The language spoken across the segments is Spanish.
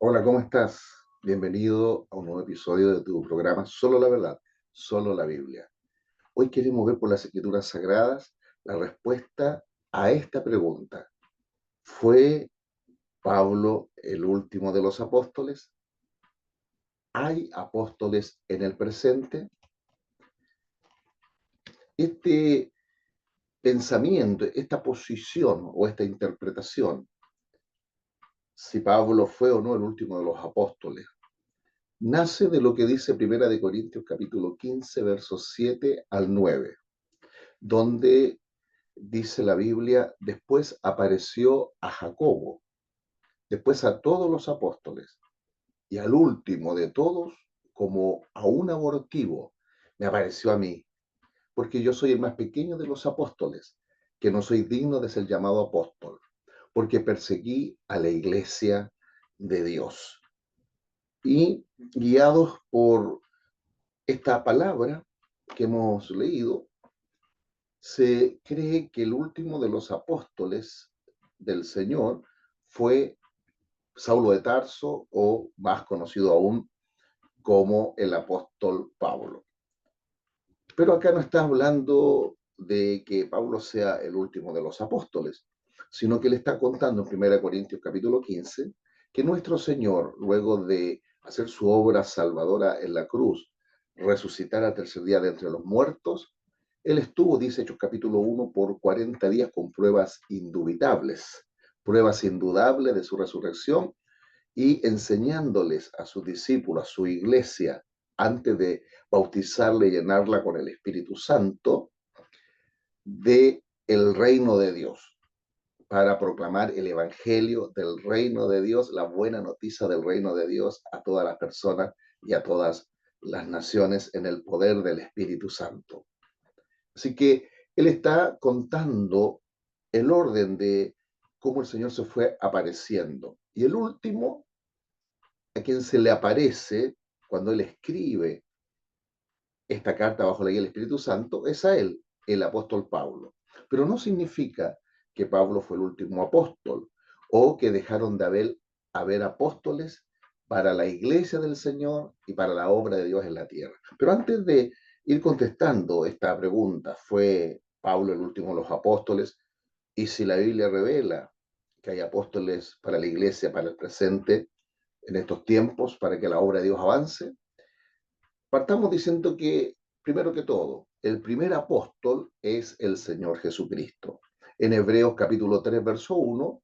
Hola, ¿cómo estás? Bienvenido a un nuevo episodio de tu programa Solo la Verdad, Solo la Biblia. Hoy queremos ver por las Escrituras Sagradas la respuesta a esta pregunta. ¿Fue Pablo el último de los apóstoles? ¿Hay apóstoles en el presente? Este pensamiento, esta posición o esta interpretación, si Pablo fue o no el último de los apóstoles, nace de lo que dice Primera de Corintios capítulo 15, versos 7 al 9, donde dice la Biblia: después apareció a Jacobo, después a todos los apóstoles, y al último de todos, como a un abortivo, me apareció a mí, porque yo soy el más pequeño de los apóstoles, que no soy digno de ser llamado apóstol, porque perseguí a la iglesia de Dios. Y guiados por esta palabra que hemos leído, se cree que el último de los apóstoles del Señor fue Saulo de Tarso, o más conocido aún como el apóstol Pablo. Pero acá no está hablando de que Pablo sea el último de los apóstoles, sino que le está contando en 1 Corintios capítulo 15 que nuestro Señor, luego de hacer su obra salvadora en la cruz, resucitar al tercer día de entre los muertos, Él estuvo, dice Hechos capítulo 1, por 40 días con pruebas indudables de su resurrección, y enseñándoles a sus discípulos, a su iglesia, antes de bautizarla y llenarla con el Espíritu Santo, de el reino de Dios, para proclamar el evangelio del reino de Dios, la buena noticia del reino de Dios a todas las personas y a todas las naciones en el poder del Espíritu Santo. Así que él está contando el orden de cómo el Señor se fue apareciendo. Y el último a quien se le aparece cuando él escribe esta carta bajo la guía del Espíritu Santo es a él, el apóstol Pablo. Pero no significa que Pablo fue el último apóstol o que dejaron de haber apóstoles para la iglesia del Señor y para la obra de Dios en la tierra. Pero antes de ir contestando esta pregunta, ¿fue Pablo el último de los apóstoles? Y si la Biblia revela que hay apóstoles para la iglesia, para el presente, en estos tiempos, para que la obra de Dios avance, partamos diciendo que, primero que todo, el primer apóstol es el Señor Jesucristo. En Hebreos capítulo 3, verso 1,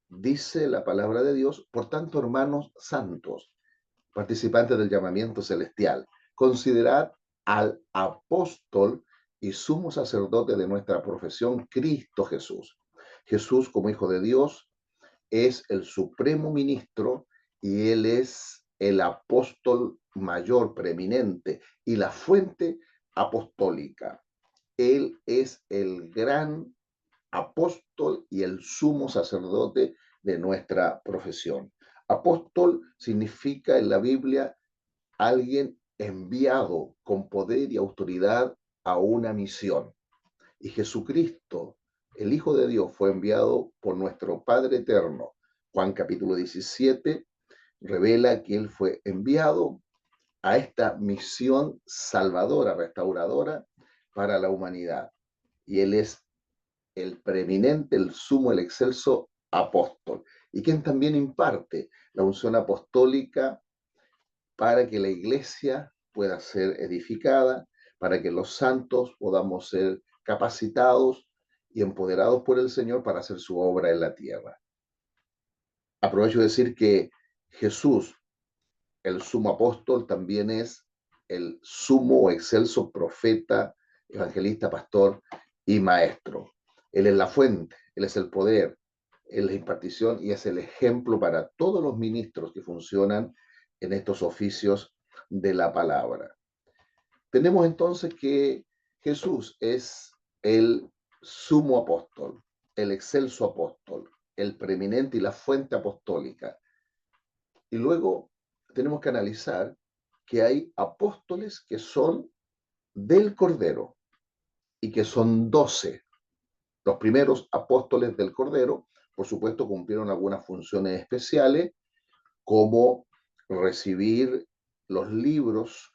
dice la palabra de Dios: por tanto, hermanos santos, participantes del llamamiento celestial, considerad al apóstol y sumo sacerdote de nuestra profesión, Cristo Jesús. Jesús, como Hijo de Dios, es el supremo ministro, y él es el apóstol mayor, preeminente, y la fuente apostólica. Él es el gran apóstol y el sumo sacerdote de nuestra profesión. Apóstol significa en la Biblia alguien enviado con poder y autoridad a una misión. Y Jesucristo, el Hijo de Dios, fue enviado por nuestro Padre Eterno. Juan capítulo 17 revela que Él fue enviado a esta misión salvadora, restauradora para la humanidad. Y Él es el preeminente, el sumo, el excelso apóstol. Y quien también imparte la unción apostólica para que la iglesia pueda ser edificada, para que los santos podamos ser capacitados y empoderados por el Señor para hacer su obra en la tierra. Aprovecho de decir que Jesús, el sumo apóstol, también es el sumo o excelso profeta, evangelista, pastor y maestro. Él es la fuente, Él es el poder, Él es la impartición y es el ejemplo para todos los ministros que funcionan en estos oficios de la palabra. Tenemos entonces que Jesús es el sumo apóstol, el excelso apóstol, el preeminente y la fuente apostólica. Y luego tenemos que analizar que hay apóstoles que son del Cordero y que son 12. Los primeros apóstoles del Cordero, por supuesto, cumplieron algunas funciones especiales, cómo recibir los libros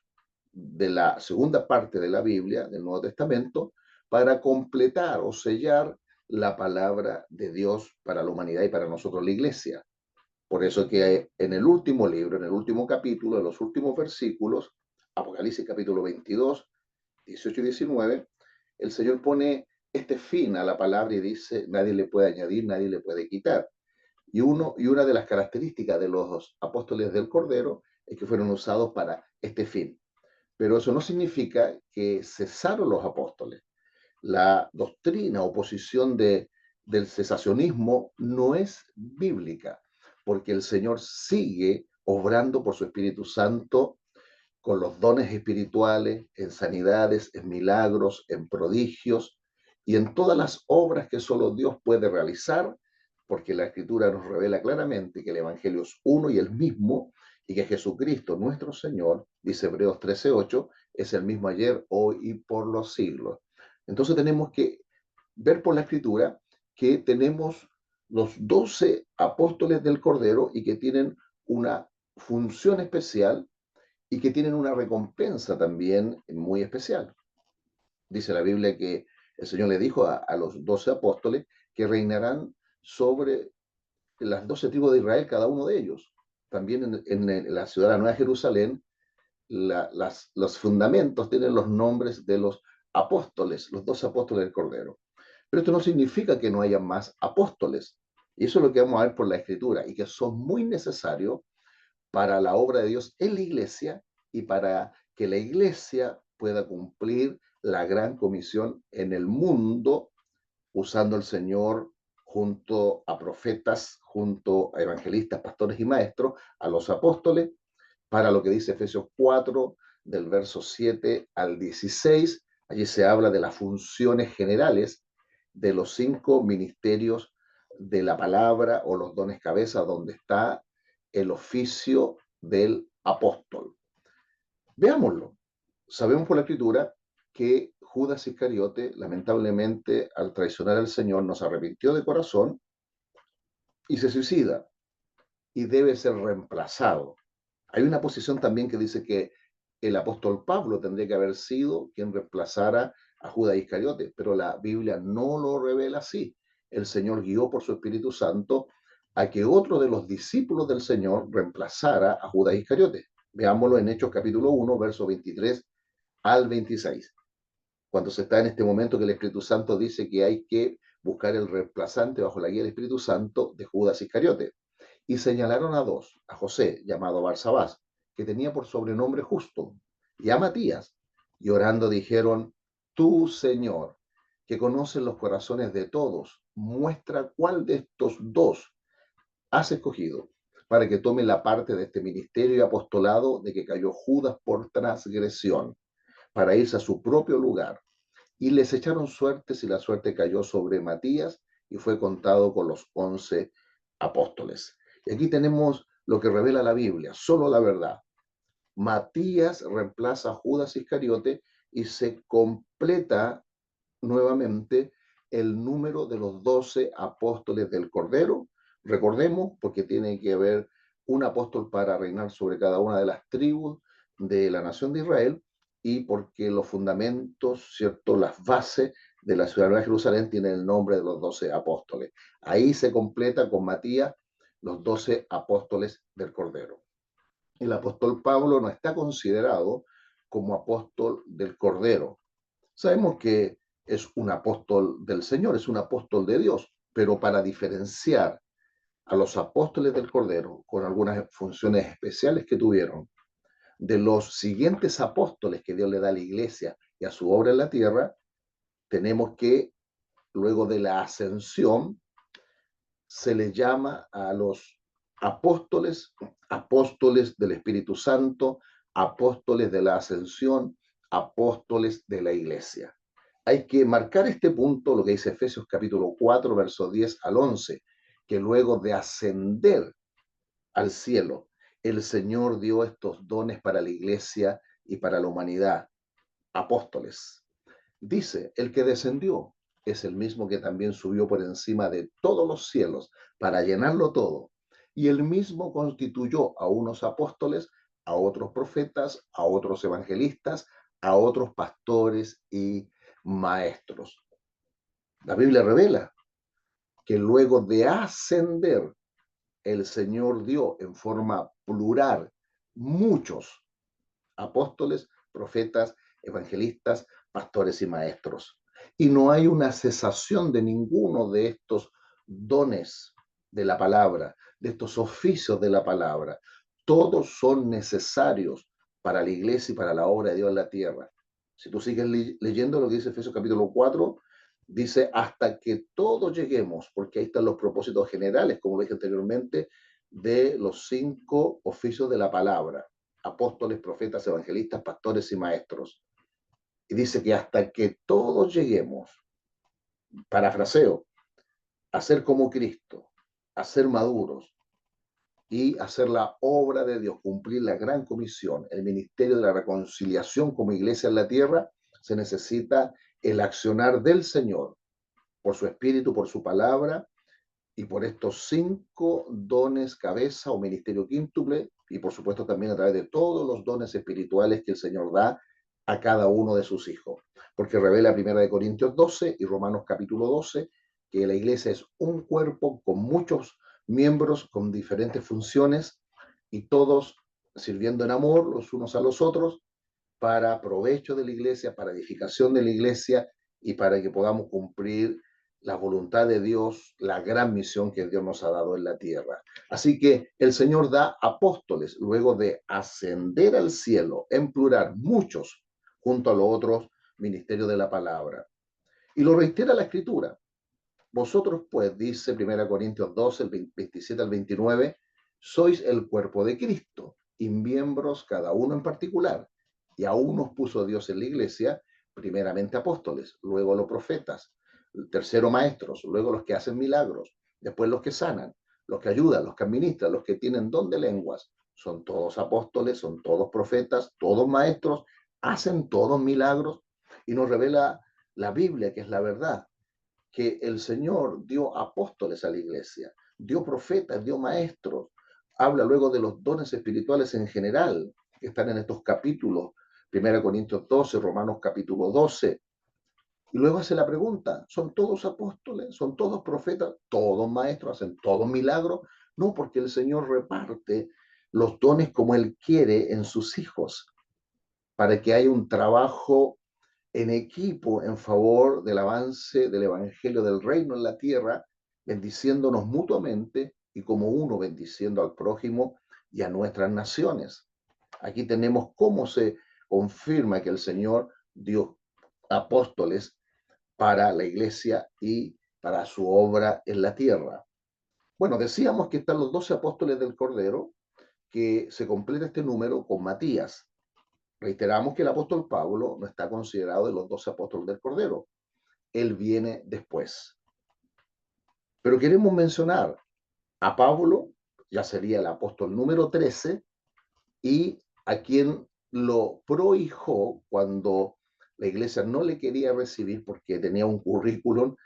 de la segunda parte de la Biblia, del Nuevo Testamento, para completar o sellar la palabra de Dios para la humanidad y para nosotros la iglesia. Por eso que en el último libro, en el último capítulo, en los últimos versículos, Apocalipsis capítulo 22, 18 y 19, el Señor pone este fin a la palabra y dice, nadie le puede añadir, nadie le puede quitar. Y una de las características de los apóstoles del Cordero es que fueron usados para este fin. Pero eso no significa que cesaron los apóstoles. La doctrina o posición del cesacionismo no es bíblica, porque el Señor sigue obrando por su Espíritu Santo con los dones espirituales, en sanidades, en milagros, en prodigios y en todas las obras que solo Dios puede realizar, porque la Escritura nos revela claramente que el Evangelio es uno y el mismo, y que Jesucristo, nuestro Señor, dice Hebreos 13:8, es el mismo ayer, hoy y por los siglos. Entonces tenemos que ver por la Escritura que tenemos los 12 apóstoles del Cordero y que tienen una función especial y que tienen una recompensa también muy especial. Dice la Biblia que el Señor le dijo a los 12 apóstoles que reinarán sobre las 12 tribus de Israel, cada uno de ellos. También en la ciudad de la Nueva Jerusalén, los fundamentos tienen los nombres de los apóstoles, los 12 apóstoles del Cordero. Pero esto no significa que no haya más apóstoles. Y eso es lo que vamos a ver por la Escritura, y que son muy necesarios para la obra de Dios en la iglesia y para que la iglesia pueda cumplir la gran comisión en el mundo, usando al Señor junto a profetas, junto a evangelistas, pastores y maestros, a los apóstoles, para lo que dice Efesios 4, del verso 7 al 16. Allí se habla de las funciones generales de los 5 ministerios de la palabra o los dones cabeza, donde está el oficio del apóstol. Veámoslo. Sabemos por la Escritura que Judas Iscariote, lamentablemente, al traicionar al Señor, nos arrepintió de corazón y se suicida y debe ser reemplazado. Hay una posición también que dice que el apóstol Pablo tendría que haber sido quien reemplazara a Judas Iscariote, pero la Biblia no lo revela así. El Señor guió por su Espíritu Santo a que otro de los discípulos del Señor reemplazara a Judas Iscariote. Veámoslo en Hechos capítulo 1, verso 23 al 26. Cuando se está en este momento que el Espíritu Santo dice que hay que buscar el reemplazante bajo la guía del Espíritu Santo de Judas Iscariote. Y señalaron a dos, a José, llamado Barsabás, que tenía por sobrenombre Justo, y a Matías, y orando dijeron, tú, Señor, que conoces los corazones de todos, muestra cuál de estos dos has escogido, para que tome la parte de este ministerio y apostolado de que cayó Judas por transgresión, para irse a su propio lugar. Y les echaron suertes y la suerte cayó sobre Matías y fue contado con los 11 apóstoles. Y aquí tenemos lo que revela la Biblia, solo la verdad. Matías reemplaza a Judas Iscariote y se completa nuevamente el número de los 12 apóstoles del Cordero. Recordemos, porque tiene que haber un apóstol para reinar sobre cada una de las tribus de la nación de Israel y porque los fundamentos, ¿cierto? Las bases de la ciudad de Jerusalén tienen el nombre de los 12 apóstoles. Ahí se completa con Matías los 12 apóstoles del Cordero. El apóstol Pablo no está considerado como apóstol del Cordero. Sabemos que es un apóstol del Señor, es un apóstol de Dios, pero para diferenciar a los apóstoles del Cordero con algunas funciones especiales que tuvieron de los siguientes apóstoles que Dios le da a la iglesia y a su obra en la tierra, tenemos que luego de la ascensión se le llama a los apóstoles, apóstoles del Espíritu Santo, apóstoles de la ascensión, apóstoles de la iglesia. Hay que marcar este punto, lo que dice Efesios capítulo 4, versos 10 al 11, que luego de ascender al cielo, el Señor dio estos dones para la iglesia y para la humanidad, apóstoles. Dice, el que descendió es el mismo que también subió por encima de todos los cielos para llenarlo todo. Y él mismo constituyó a unos apóstoles, a otros profetas, a otros evangelistas, a otros pastores y maestros. La Biblia revela que luego de ascender, el Señor dio en forma plural muchos apóstoles, profetas, evangelistas, pastores y maestros. Y no hay una cesación de ninguno de estos dones de la palabra, de estos oficios de la palabra. Todos son necesarios para la iglesia y para la obra de Dios en la tierra. Si tú sigues leyendo lo que dice Efesios capítulo 4, dice hasta que todos lleguemos, porque ahí están los propósitos generales, como lo dije anteriormente, de los 5 oficios de la palabra: apóstoles, profetas, evangelistas, pastores y maestros. Y dice que hasta que todos lleguemos, parafraseo, a ser como Cristo, a ser maduros y hacer la obra de Dios, cumplir la gran comisión, el ministerio de la reconciliación como iglesia en la tierra, se necesita el accionar del Señor por su espíritu, por su palabra y por estos 5 dones cabeza o ministerio quíntuple, y por supuesto también a través de todos los dones espirituales que el Señor da a cada uno de sus hijos. Porque revela 1 Corintios 12 y Romanos capítulo 12 que la iglesia es un cuerpo con muchos miembros con diferentes funciones y todos sirviendo en amor los unos a los otros para provecho de la iglesia, para edificación de la iglesia y para que podamos cumplir la voluntad de Dios, la gran misión que Dios nos ha dado en la tierra. Así que el Señor da apóstoles luego de ascender al cielo, en plural, muchos, junto a los otros ministerios de la palabra. Y lo reitera la Escritura. Vosotros, pues, dice 1 Corintios 12, el 27 al 29, sois el cuerpo de Cristo y miembros cada uno en particular. Y a unos puso Dios en la iglesia, primeramente apóstoles, luego los profetas, tercero maestros, luego los que hacen milagros, después los que sanan, los que ayudan, los que administran, los que tienen don de lenguas. Son todos apóstoles, son todos profetas, todos maestros, hacen todos milagros y nos revela la Biblia, que es la verdad, que el Señor dio apóstoles a la iglesia, dio profetas, dio maestros. Habla luego de los dones espirituales en general, que están en estos capítulos, 1 Corintios 12, Romanos capítulo 12. Y luego hace la pregunta, ¿son todos apóstoles? ¿Son todos profetas? ¿Todos maestros? ¿Hacen todos milagros? No, porque el Señor reparte los dones como Él quiere en sus hijos, para que haya un trabajo en equipo en favor del avance del Evangelio del Reino en la tierra, bendiciéndonos mutuamente y como uno bendiciendo al prójimo y a nuestras naciones. Aquí tenemos cómo se confirma que el Señor dio apóstoles para la iglesia y para su obra en la tierra. Bueno, decíamos que están los 12 apóstoles del Cordero, que se completa este número con Matías. Reiteramos que el apóstol Pablo no está considerado de los 12 apóstoles del Cordero. Él viene después. Pero queremos mencionar a Pablo, ya sería el apóstol número 13, y a quien lo prohijó cuando la iglesia no le quería recibir porque tenía un currículum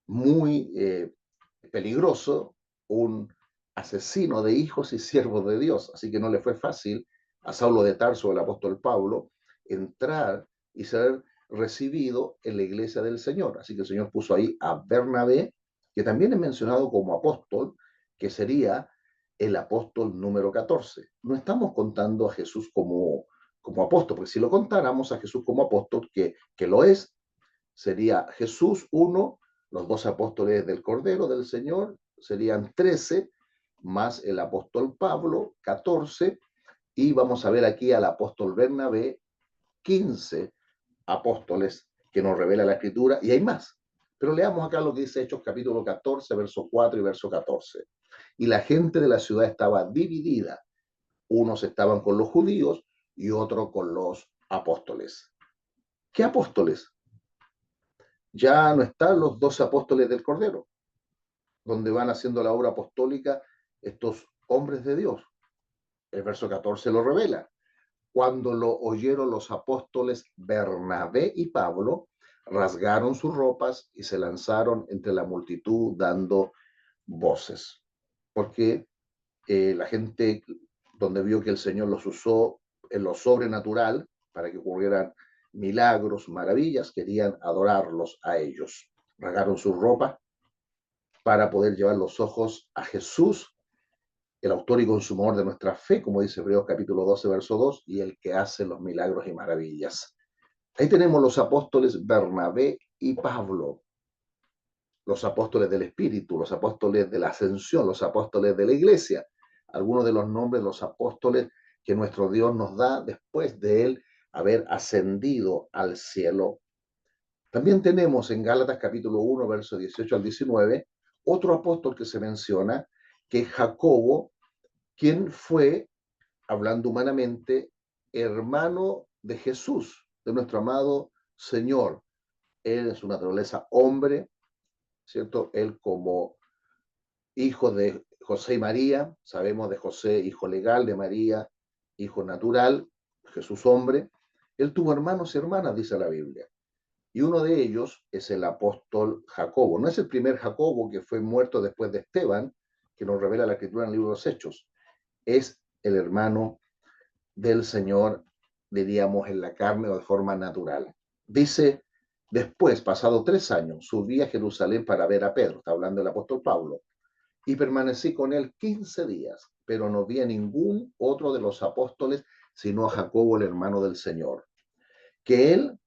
muy peligroso, un asesino de hijos y siervos de Dios. Así que no le fue fácil a Saulo de Tarso, el apóstol Pablo, entrar y ser recibido en la iglesia del Señor. Así que el Señor puso ahí a Bernabé, que también es mencionado como apóstol, que sería el apóstol número 14. No estamos contando a Jesús como apóstol, porque si lo contáramos a Jesús como apóstol, que lo es, sería Jesús 1, los 12 apóstoles del Cordero del Señor, serían 13, más el apóstol Pablo, 14, y vamos a ver aquí al apóstol Bernabé, 15 apóstoles que nos revela la Escritura, y hay más. Pero leamos acá lo que dice Hechos capítulo 14, verso 4 y verso 14. Y la gente de la ciudad estaba dividida. Unos estaban con los judíos y otros con los apóstoles. ¿Qué apóstoles? Ya no están los 12 apóstoles del Cordero, donde van haciendo la obra apostólica estos hombres de Dios. El verso 14 lo revela. Cuando lo oyeron los apóstoles Bernabé y Pablo, rasgaron sus ropas y se lanzaron entre la multitud dando voces. ¿Por qué? la gente donde vio que el Señor los usó en lo sobrenatural para que ocurrieran milagros, maravillas, querían adorarlos a ellos. Rasgaron sus ropas para poder llevar los ojos a Jesús, el autor y consumador de nuestra fe, como dice Hebreos capítulo 12, verso 2, y el que hace los milagros y maravillas. Ahí tenemos los apóstoles Bernabé y Pablo, los apóstoles del Espíritu, los apóstoles de la Ascensión, los apóstoles de la Iglesia, algunos de los nombres de los apóstoles que nuestro Dios nos da después de él haber ascendido al cielo. También tenemos en Gálatas capítulo 1, versos 18 al 19, otro apóstol que se menciona, que es Jacobo, quien fue, hablando humanamente, hermano de Jesús, de nuestro amado Señor. Él en su naturaleza hombre, ¿cierto? Él como hijo de José y María, sabemos de José, hijo legal, de María, hijo natural, Jesús hombre. Él tuvo hermanos y hermanas, dice la Biblia. Y uno de ellos es el apóstol Jacobo. No es el primer Jacobo que fue muerto después de Esteban, que nos revela la escritura en el libro de los Hechos. Es el hermano del Señor, diríamos, en la carne o de forma natural. Dice, después, pasado 3 años, subí a Jerusalén para ver a Pedro, está hablando el apóstol Pablo, y permanecí con él 15 días, pero no vi a ningún otro de los apóstoles, sino a Jacobo, el hermano del Señor, que él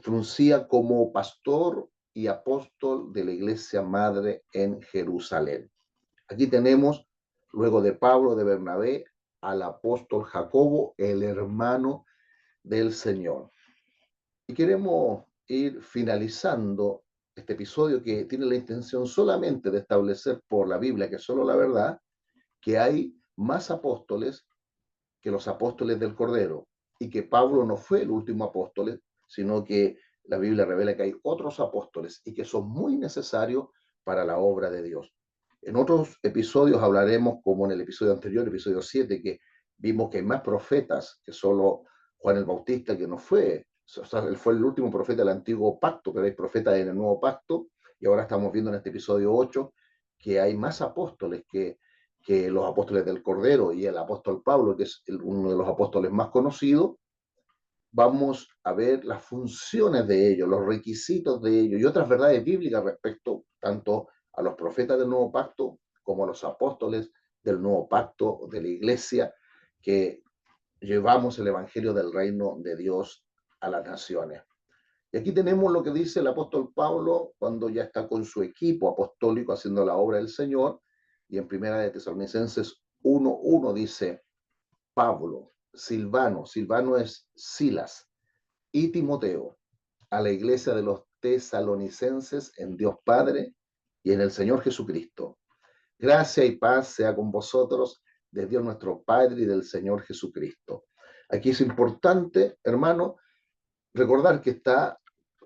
fruncía como pastor y apóstol de la iglesia madre en Jerusalén. Aquí tenemos, luego de Pablo, de Bernabé, al apóstol Jacobo, el hermano del Señor. Y queremos ir finalizando este episodio que tiene la intención solamente de establecer por la Biblia, que es solo la verdad, que hay más apóstoles que los apóstoles del Cordero y que Pablo no fue el último apóstol, sino que la Biblia revela que hay otros apóstoles y que son muy necesarios para la obra de Dios. En otros episodios hablaremos, como en el episodio anterior, el episodio 7, que vimos que hay más profetas que solo Juan el Bautista, que no fue, o sea, él fue el último profeta del antiguo pacto, pero hay profetas en el nuevo pacto, y ahora estamos viendo en este episodio 8 que hay más apóstoles que los apóstoles del Cordero y el apóstol Pablo, que es uno de los apóstoles más conocidos. Vamos a ver las funciones de ellos, los requisitos de ellos y otras verdades bíblicas respecto tanto a los profetas del nuevo pacto como a los apóstoles del nuevo pacto de la iglesia, que llevamos el evangelio del reino de Dios a las naciones. Y aquí tenemos lo que dice el apóstol Pablo cuando ya está con su equipo apostólico haciendo la obra del Señor. Y en Primera de Tesalonicenses 1:1 dice, Pablo, Silvano es Silas, y Timoteo, a la iglesia de los tesalonicenses en Dios Padre y en el Señor Jesucristo. Gracia y paz sea con vosotros, de Dios nuestro Padre y del Señor Jesucristo. Aquí es importante, hermano, recordar que está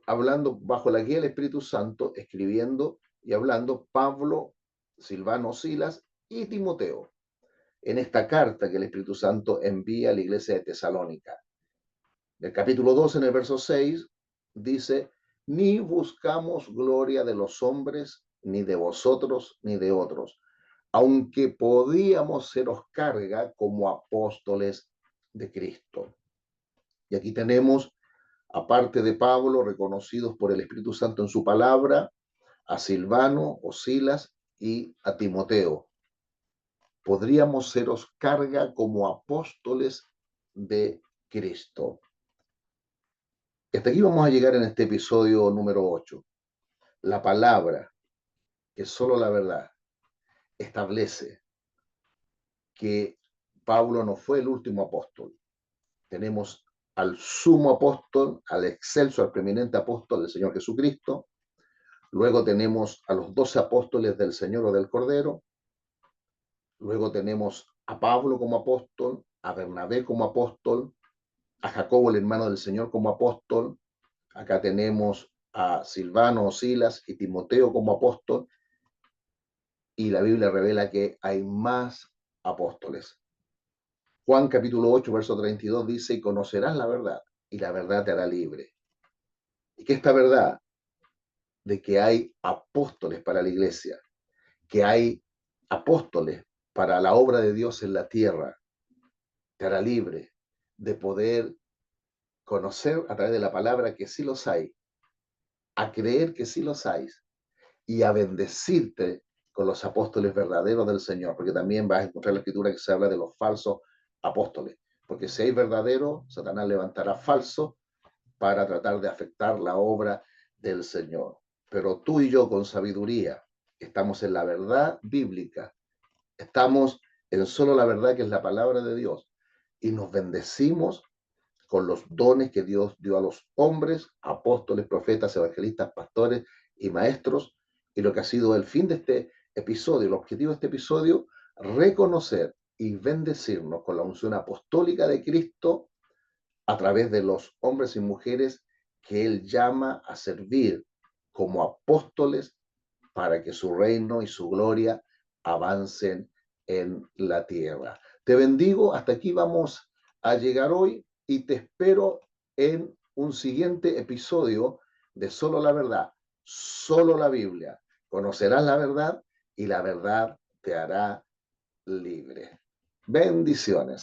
hablando bajo la guía del Espíritu Santo, escribiendo y hablando Pablo, Silvano, Silas y Timoteo en esta carta que el Espíritu Santo envía a la iglesia de Tesalónica. El capítulo 2, en el verso 6, dice, ni buscamos gloria de los hombres, ni de vosotros, ni de otros, aunque podíamos seros carga como apóstoles de Cristo. Y aquí tenemos, aparte de Pablo, reconocidos por el Espíritu Santo en su palabra, a Silvano o Silas y a Timoteo. Podríamos seros carga como apóstoles de Cristo. Hasta aquí vamos a llegar en este episodio número 8. La palabra, que es solo la verdad, establece que Pablo no fue el último apóstol. Tenemos al sumo apóstol, al excelso, al preeminente apóstol del Señor Jesucristo. Luego tenemos a los 12 apóstoles del Señor o del Cordero. Luego tenemos a Pablo como apóstol, a Bernabé como apóstol, a Jacobo, el hermano del Señor, como apóstol. Acá tenemos a Silvano, Silas y Timoteo como apóstol. Y la Biblia revela que hay más apóstoles. Juan capítulo 8, verso 32 dice, y conocerás la verdad, y la verdad te hará libre. Y que esta verdad de que hay apóstoles para la iglesia, que hay apóstoles para la obra de Dios en la tierra. Te hará libre de poder conocer a través de la palabra que sí los hay, a creer que sí los hay y a bendecirte con los apóstoles verdaderos del Señor, porque también vas a encontrar la escritura que se habla de los falsos apóstoles, porque si hay verdadero, Satanás levantará falso para tratar de afectar la obra del Señor. Pero tú y yo con sabiduría estamos en la verdad bíblica, estamos en solo la verdad que es la palabra de Dios y nos bendecimos con los dones que Dios dio a los hombres, apóstoles, profetas, evangelistas, pastores y maestros. Y lo que ha sido el fin de este episodio, el objetivo de este episodio, reconocer y bendecirnos con la unción apostólica de Cristo a través de los hombres y mujeres que Él llama a servir como apóstoles para que su reino y su gloria avancen en la tierra. Te bendigo, hasta aquí vamos a llegar hoy y te espero en un siguiente episodio de Solo la Verdad, solo la Biblia. Conocerás la verdad y la verdad te hará libre. Bendiciones.